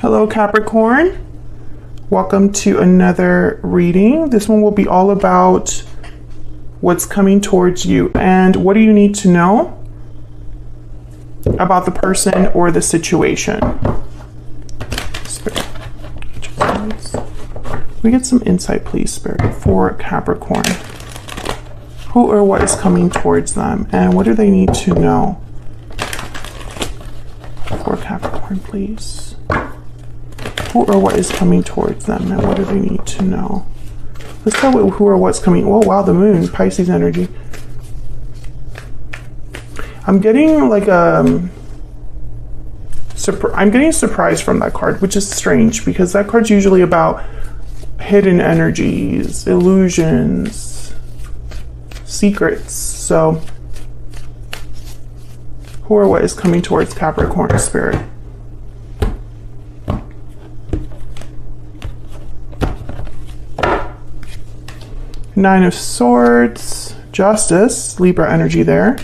Hello Capricorn, welcome to another reading. This one will be all about what's coming towards you and what do you need to know about the person or the situation. Spirit, we get some insight please, Spirit, for Capricorn. Who or what is coming towards them and what do they need to know for Capricorn, please? Who or what is coming towards them and what do they need to know? Let's tell who or what's coming. Oh wow, the moon, Pisces energy. I'm getting like I'm getting a surprise from that card, which is strange because that card's usually about hidden energies, illusions, secrets. So who or what is coming towards Capricorn, Spirit? Nine of Swords, Justice, Libra energy there,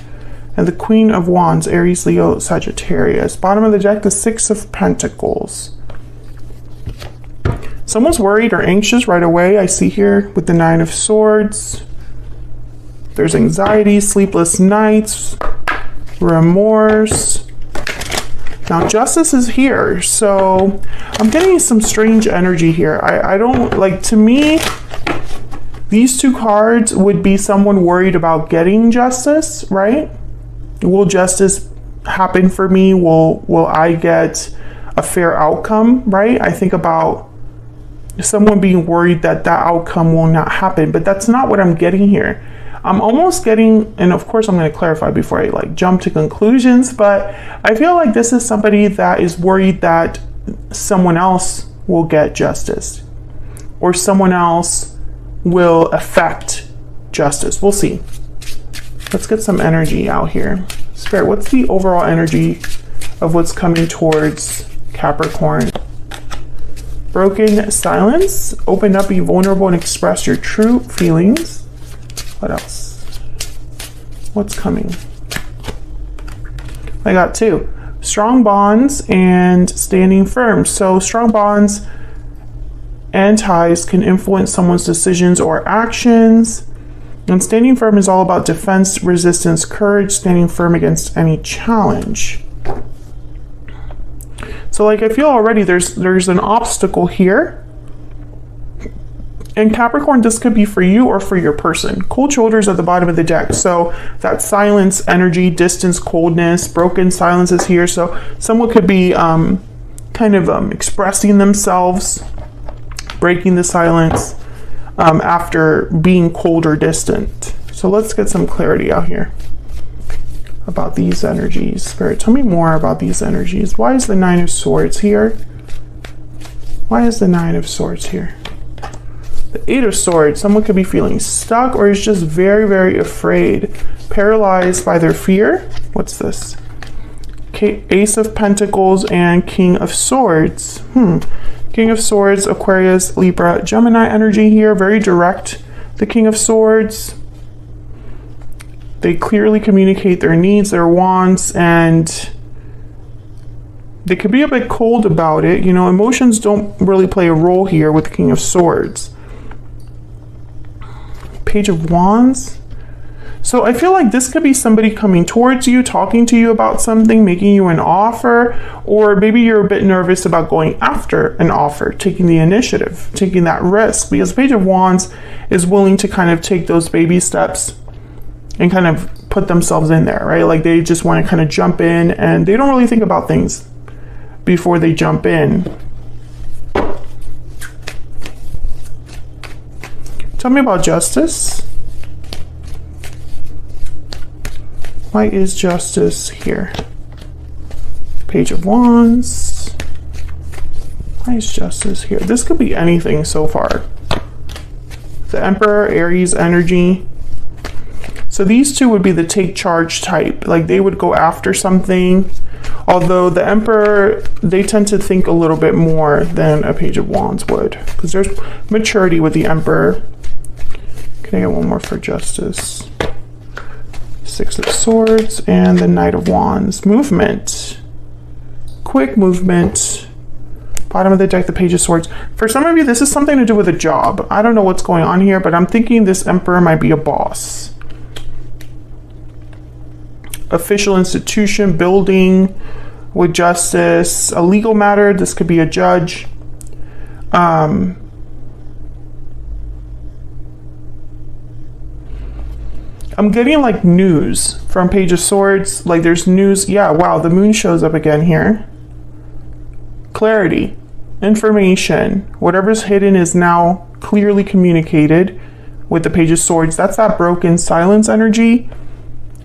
and the Queen of Wands, Aries, Leo, Sagittarius. Bottom of the deck, the Six of Pentacles. Someone's worried or anxious right away, I see here with the Nine of Swords. There's anxiety, sleepless nights, remorse. Now Justice is here, so I'm getting some strange energy here. I don't, like, to me, these two cards would be someone worried about getting justice, right? Will justice happen for me? Will I get a fair outcome, right? I think about someone being worried that that outcome will not happen, but that's not what I'm getting here. I'm almost getting, and of course I'm going to clarify before I jump to conclusions, but I feel like this is somebody that is worried that someone else will get justice or someone else will affect justice. We'll see. Let's get some energy out here. Spirit, what's the overall energy of what's coming towards Capricorn? Broken silence. Open up, be vulnerable, and express your true feelings. What else? What's coming? I got two. Strong bonds and standing firm. So strong bonds and ties can influence someone's decisions or actions. And standing firm is all about defense, resistance, courage, standing firm against any challenge. So like I feel already there's an obstacle here. And Capricorn, this could be for you or for your person. Cold shoulders at the bottom of the deck. So that silence, energy, distance, coldness, broken silence is here. So someone could be expressing themselves, breaking the silence after being cold or distant. So let's get some clarity out here about these energies. Spirit, tell me more about these energies. Why is the Nine of Swords here? Why is the Nine of Swords here? The Eight of Swords, someone could be feeling stuck or is just very, very afraid, paralyzed by their fear. What's this? Ace of Pentacles and King of Swords. King of Swords, Aquarius, Libra, Gemini energy here, very direct. The King of Swords, they clearly communicate their needs, their wants, and they could be a bit cold about it. You know, emotions don't really play a role here with the King of Swords. Page of Wands. So I feel like this could be somebody coming towards you, talking to you about something, making you an offer, or maybe you're a bit nervous about going after an offer, taking the initiative, taking that risk, because Page of Wands is willing to kind of take those baby steps and kind of put themselves in there, right? Like they just want to kind of jump in and they don't really think about things before they jump in. Tell me about justice. Why is justice here? Page of Wands. Why is justice here? This could be anything so far. The Emperor, Aries energy. So these two would be the take charge type. Like they would go after something. Although the Emperor, they tend to think a little bit more than a Page of Wands would. Because there's maturity with the Emperor. Can I get one more for justice? Six of Swords and the Knight of Wands. Movement. Quick movement. Bottom of the deck, the Page of Swords. For some of you, this is something to do with a job. I don't know what's going on here, but I'm thinking this Emperor might be a boss. Official institution, building with justice, a legal matter. This could be a judge. I'm getting like news from Page of Swords. Like there's news. Yeah, wow, the moon shows up again here. Clarity, information, whatever's hidden is now clearly communicated with the Page of Swords. That's that broken silence energy.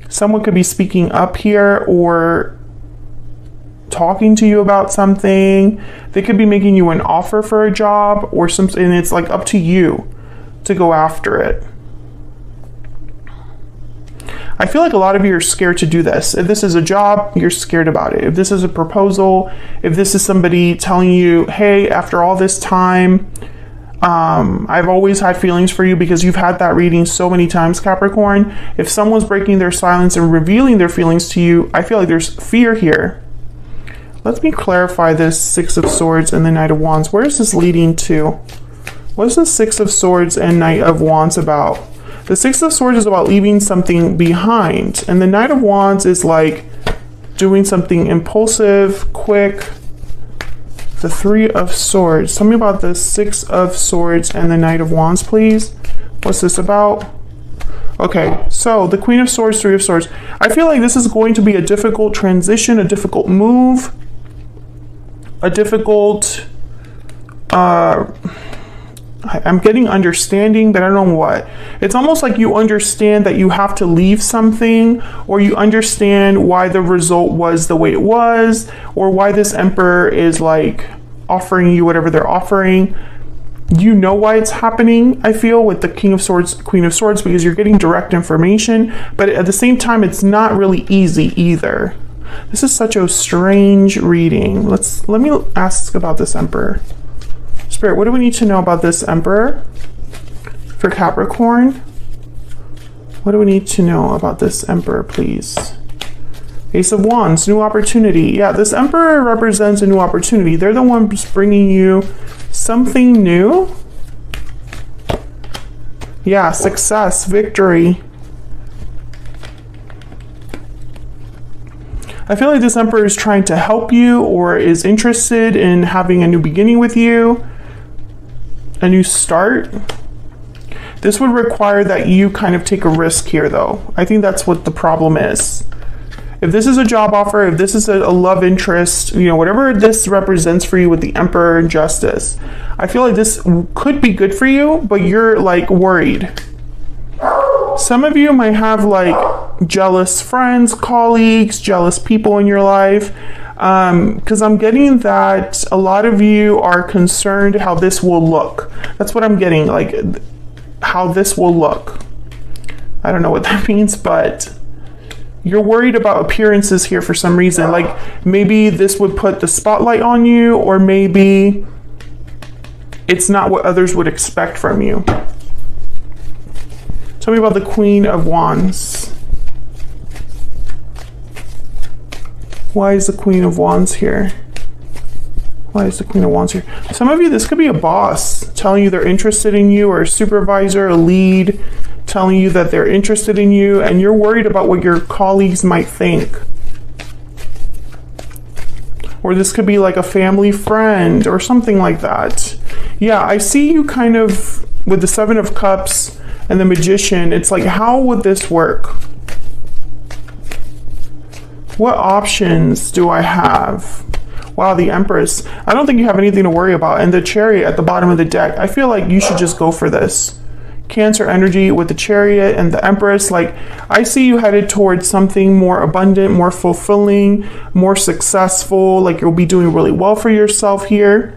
Someone could be speaking up here or talking to you about something. They could be making you an offer for a job or something, and it's like up to you to go after it. I feel like a lot of you are scared to do this. If this is a job, you're scared about it. If this is a proposal, if this is somebody telling you, hey, after all this time, I've always had feelings for you, because you've had that reading so many times, Capricorn. If someone's breaking their silence and revealing their feelings to you, I feel like there's fear here. Let me clarify this Six of Swords and the Knight of Wands. Where is this leading to? What is the Six of Swords and Knight of Wands about? The Six of Swords is about leaving something behind, and the Knight of Wands is like doing something impulsive, quick. The Three of Swords. Tell me about the Six of Swords and the Knight of Wands, please. What's this about? Okay, so the Queen of Swords, Three of Swords. I feel like this is going to be a difficult transition, a difficult move, a difficult... I'm getting understanding, but I don't know what. It's almost like you understand that you have to leave something, or you understand why the result was the way it was, or why this Emperor is like offering you whatever they're offering. You know why it's happening, I feel, with the King of Swords, Queen of Swords, because you're getting direct information, but at the same time, it's not really easy either. This is such a strange reading. Let me ask about this Emperor. Spirit, what do we need to know about this Emperor for Capricorn? What do we need to know about this Emperor, please? Ace of Wands, new opportunity. Yeah, this Emperor represents a new opportunity. They're the ones bringing you something new. Yeah, success, victory. I feel like this Emperor is trying to help you, or is interested in having a new beginning with you. A new start. This would require that you kind of take a risk here, though. I think that's what the problem is. If this is a job offer, if this is a love interest, you know, whatever this represents for you with the Emperor and Justice, I feel like this could be good for you, but you're like worried. Some of you might have like jealous friends, colleagues, jealous people in your life. Because I'm getting that a lot of you are concerned how this will look. That's what I'm getting, like how this will look. I don't know what that means, but you're worried about appearances here for some reason. Like maybe this would put the spotlight on you, or maybe it's not what others would expect from you. Tell me about the Queen of Wands. Why is the Queen of Wands here? Why is the Queen of Wands here? Some of you, this could be a boss telling you they're interested in you, or a supervisor, a lead, telling you that they're interested in you, and you're worried about what your colleagues might think. Or this could be like a family friend or something like that. Yeah, I see you kind of with the Seven of Cups and the Magician. It's like, how would this work? What options do I have? Wow, the Empress. I don't think you have anything to worry about. And the Chariot at the bottom of the deck. I feel like you should just go for this. Cancer energy with the Chariot and the Empress. Like, I see you headed towards something more abundant, more fulfilling, more successful. Like, you'll be doing really well for yourself here.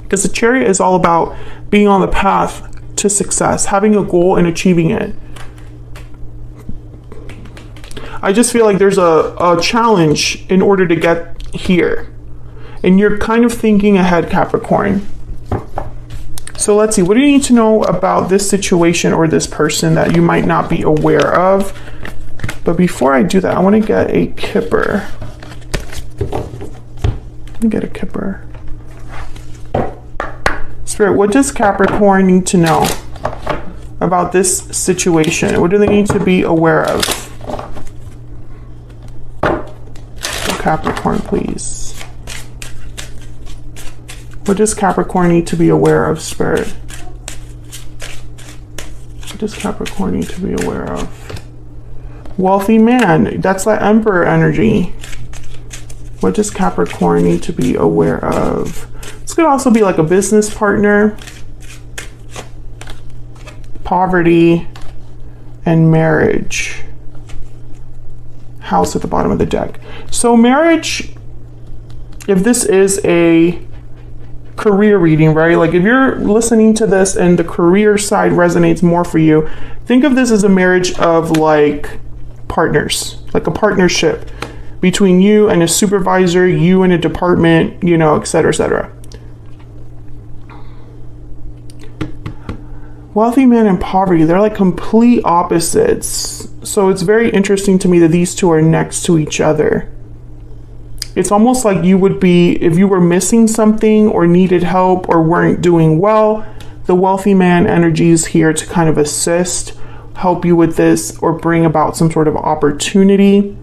Because the Chariot is all about being on the path to success, having a goal and achieving it. I just feel like there's a challenge in order to get here. And you're kind of thinking ahead, Capricorn. So let's see, what do you need to know about this situation or this person that you might not be aware of? But before I do that, I want to get a Kipper. Let me get a Kipper. Spirit, what does Capricorn need to know about this situation? What do they need to be aware of? Capricorn, please. What does Capricorn need to be aware of, Spirit? What does Capricorn need to be aware of? Wealthy man. That's that Emperor energy. What does Capricorn need to be aware of? This could also be like a business partner, poverty, and marriage. House at the bottom of the deck. So marriage, if this is a career reading, right? Like if you're listening to this and the career side resonates more for you, think of this as a marriage of like partners, like a partnership between you and a supervisor, you and a department, you know, etc., etc. Wealthy man and poverty, they're like complete opposites. So it's very interesting to me that these two are next to each other. It's almost like you would be, if you were missing something or needed help or weren't doing well, the wealthy man energy is here to kind of assist, help you with this, or bring about some sort of opportunity.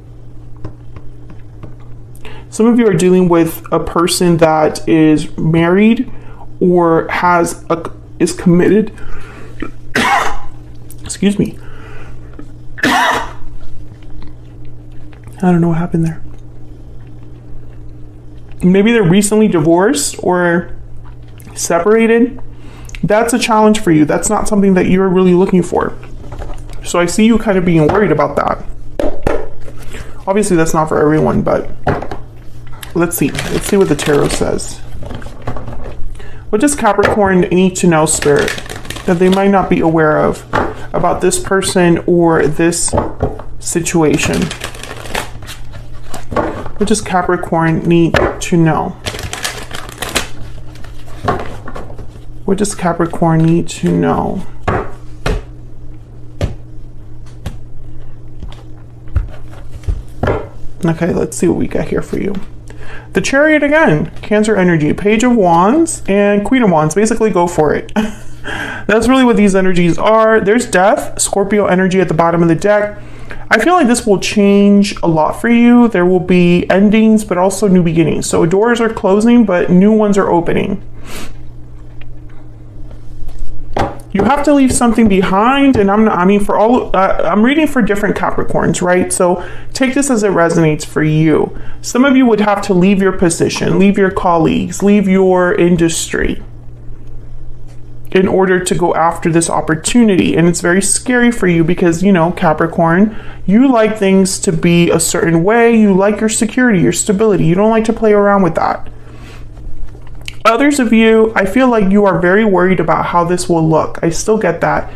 Some of you are dealing with a person that is married or is committed. Excuse me. I don't know what happened there. Maybe they're recently divorced or separated. That's a challenge for you. That's not something that you're really looking for. So I see you kind of being worried about that. Obviously, that's not for everyone, but let's see. Let's see what the tarot says. What does Capricorn need to know, Spirit, that they might not be aware of about this person or this situation? What does Capricorn need to know? What does Capricorn need to know? Okay, let's see what we got here for you. The Chariot again, Cancer energy, Page of Wands and Queen of Wands. Basically, go for it. That's really what these energies are. There's Death, Scorpio energy at the bottom of the deck. I feel like this will change a lot for you. There will be endings, but also new beginnings. So doors are closing, but new ones are opening. You have to leave something behind, and I'm reading for different Capricorns, right? So take this as it resonates for you. Some of you would have to leave your position, leave your colleagues, leave your industry in order to go after this opportunity. And it's very scary for you because, you know, Capricorn, you like things to be a certain way. You like your security, your stability. You don't like to play around with that. Others of you, I feel like you are very worried about how this will look. I still get that.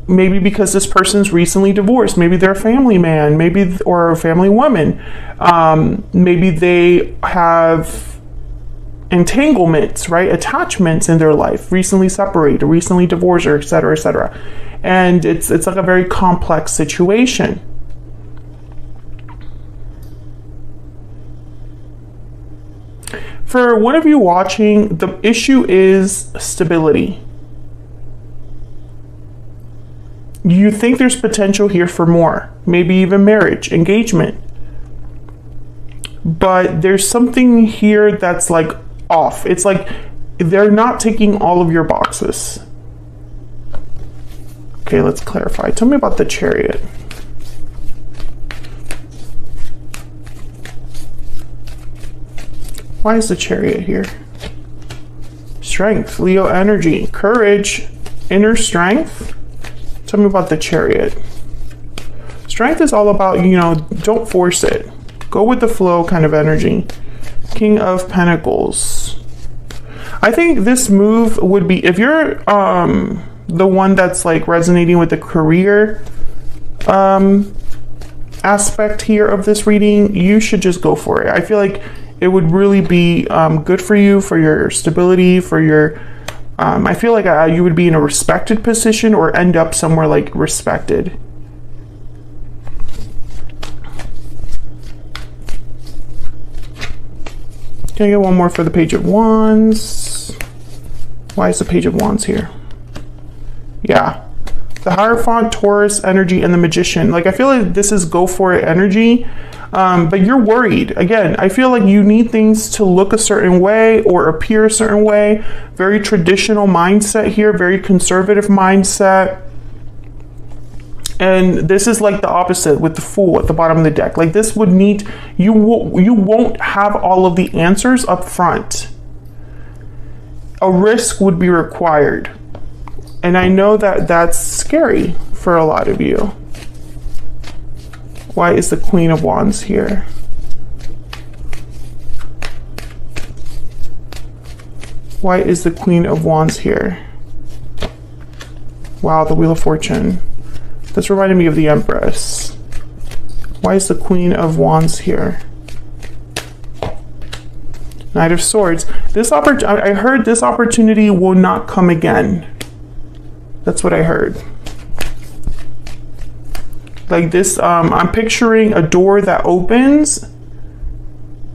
Maybe because this person's recently divorced. Maybe they're a family man, or a family woman. Maybe they have entanglements, right? Attachments in their life, recently separated, recently divorced, or et cetera, et cetera. And it's like a very complex situation. For one of you watching, the issue is stability. You think there's potential here for more, maybe even marriage, engagement. But there's something here that's like off. It's like they're not ticking all of your boxes. Okay, let's clarify. Tell me about the Chariot. Why is the Chariot here? Strength, Leo energy, courage, inner strength. Tell me about the Chariot. Strength is all about, you know, don't force it. Go with the flow kind of energy. King of Pentacles. I think this move would be, if you're the one that's like resonating with the career aspect here of this reading, you should just go for it. I feel like it would really be good for you, for your stability, for your, I feel like you would be in a respected position or end up somewhere like respected. Can I get one more for the Page of Wands? Why is the Page of Wands here? Yeah. The Hierophant, Taurus energy, and the Magician. Like, I feel like this is go for it energy, but you're worried. Again, I feel like you need things to look a certain way or appear a certain way. Very traditional mindset here, very conservative mindset. And this is like the opposite with the Fool at the bottom of the deck. Like, this would need, you won't have all of the answers up front. A risk would be required. And I know that that's scary for a lot of you. Why is the Queen of Wands here? Why is the Queen of Wands here? Wow, the Wheel of Fortune. This reminded me of the Empress. Why is the Queen of Wands here? Knight of Swords. I heard this opportunity will not come again. That's what I heard. Like this, I'm picturing a door that opens,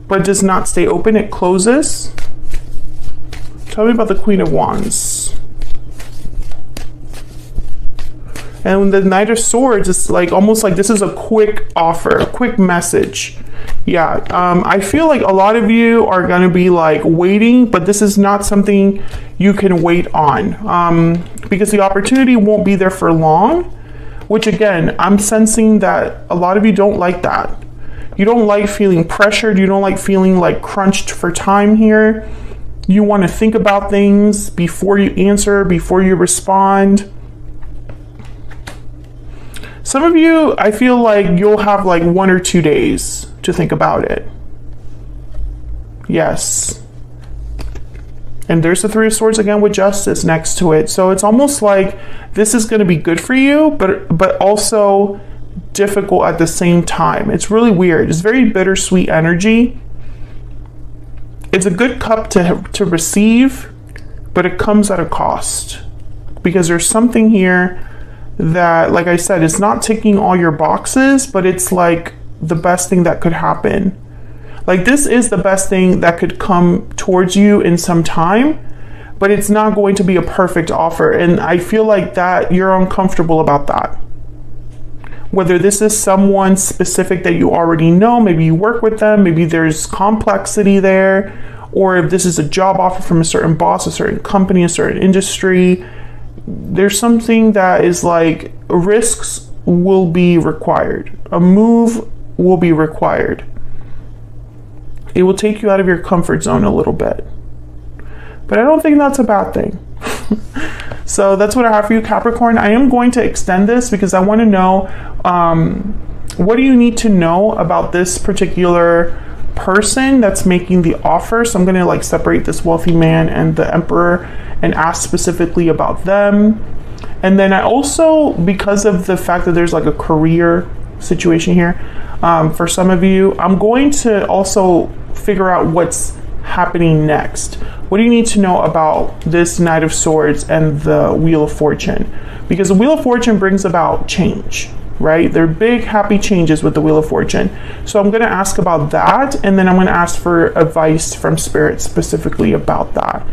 but does not stay open, it closes. Tell me about the Queen of Wands. And the Knight of Swords is like, almost like this is a quick offer, a quick message. Yeah, I feel like a lot of you are gonna be like waiting, but this is not something you can wait on, because the opportunity won't be there for long, which again, I'm sensing that a lot of you don't like that. You don't like feeling pressured. You don't like feeling like crunched for time here. You want to think about things before you answer, before you respond. Some of you, I feel like you'll have like 1 or 2 days to think about it. Yes. And there's the Three of Swords again with Justice next to it. So it's almost like this is going to be good for you, but also difficult at the same time. It's really weird. It's very bittersweet energy. It's a good cup to receive, but it comes at a cost. Because there's something here that, like I said, it's not ticking all your boxes, but it's like the best thing that could happen. Like, this is the best thing that could come towards you in some time, but it's not going to be a perfect offer. And I feel like that you're uncomfortable about that. Whether this is someone specific that you already know, maybe you work with them, maybe there's complexity there, or if this is a job offer from a certain boss, a certain company, a certain industry, there's something that is like risks will be required. A move will be required. It will take you out of your comfort zone a little bit. But I don't think that's a bad thing. So that's what I have for you, Capricorn. I am going to extend this because I want to know, what do you need to know about this particular person that's making the offer? So I'm going to like separate this wealthy man and the Emperor and ask specifically about them. And then I also, because of the fact that there's like a career situation here, for some of you, I'm going to also figure out what's happening next. What do you need to know about this Knight of Swords and the Wheel of Fortune? Because the Wheel of Fortune brings about change, right? They're big, happy changes with the Wheel of Fortune. So I'm going to ask about that, and then I'm going to ask for advice from Spirit specifically about that.